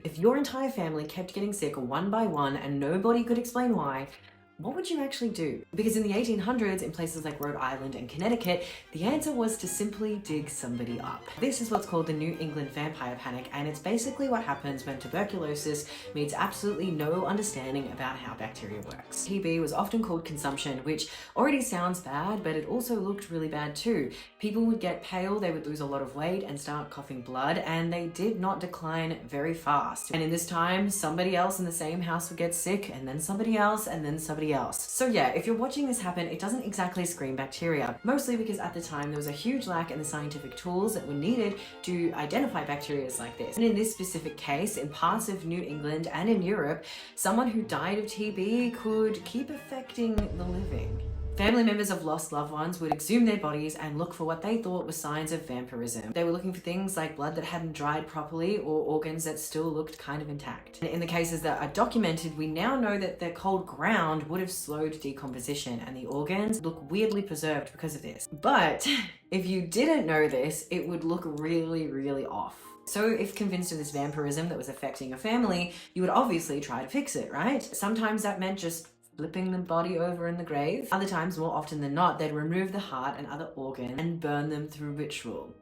If your entire family kept getting sick one by one and nobody could explain why, what would you actually do? Because in the 1800s, in places like Rhode Island and Connecticut, the answer was to simply dig somebody up. This is what's called the New England vampire panic, and it's basically what happens when tuberculosis meets absolutely no understanding about how bacteria works. TB was often called consumption, which already sounds bad, but it also looked really bad too. People would get pale, they would lose a lot of weight and start coughing blood, and they did not decline very fast. And in this time, somebody else in the same house would get sick, and then somebody else, and then somebody else. So yeah, if you're watching this happen, it doesn't exactly scream bacteria, mostly because at the time there was a huge lack in the scientific tools that were needed to identify bacteria like this. And in this specific case, in parts of New England and in Europe, someone who died of TB could keep affecting the living. Family members of lost loved ones would exhume their bodies and look for what they thought were signs of vampirism. They were looking for things like blood that hadn't dried properly or organs that still looked kind of intact. In the cases that are documented, we now know that the cold ground would have slowed decomposition and the organs look weirdly preserved because of this. But if you didn't know this, it would look really, really off. So if convinced of this vampirism that was affecting your family, you would obviously try to fix it, right? Sometimes that meant just flipping the body over in the grave. Other times, more often than not, they'd remove the heart and other organs and burn them through ritual.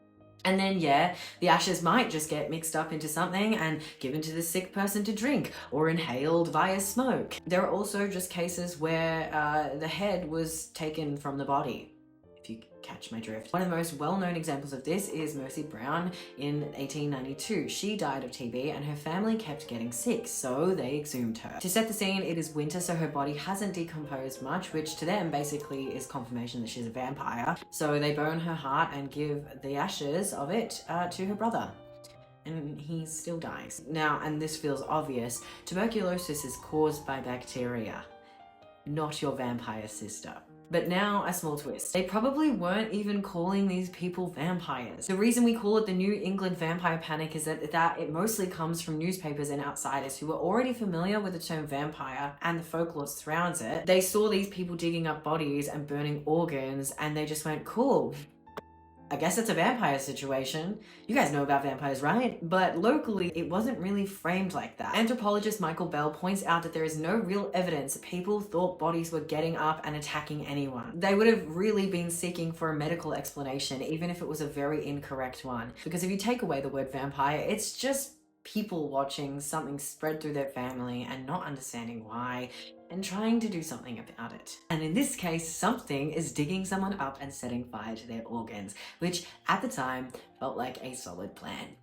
And then, yeah, the ashes might just get mixed up into something and given to the sick person to drink or inhaled via smoke. There are also just cases where the head was taken from the body, if you catch my drift. One of the most well-known examples of this is Mercy Brown in 1892. She died of TB and her family kept getting sick, so they exhumed her. To set the scene, it is winter, so her body hasn't decomposed much, which to them basically is confirmation that she's a vampire. So they burn her heart and give the ashes of it to her brother. And he still dies. Now, and this feels obvious, tuberculosis is caused by bacteria, not your vampire sister. But now, a small twist. They probably weren't even calling these people vampires. The reason we call it the New England vampire panic is that it mostly comes from newspapers and outsiders who were already familiar with the term vampire and the folklore that surrounds it. They saw these people digging up bodies and burning organs, and they just went, cool, I guess it's a vampire situation. You guys know about vampires, right? But locally, it wasn't really framed like that. Anthropologist Michael Bell points out that there is no real evidence that people thought bodies were getting up and attacking anyone. They would have really been seeking for a medical explanation, even if it was a very incorrect one. Because if you take away the word vampire, it's just people watching something spread through their family and not understanding why, and trying to do something about it. And in this case, something is digging someone up and setting fire to their organs, which at the time felt like a solid plan.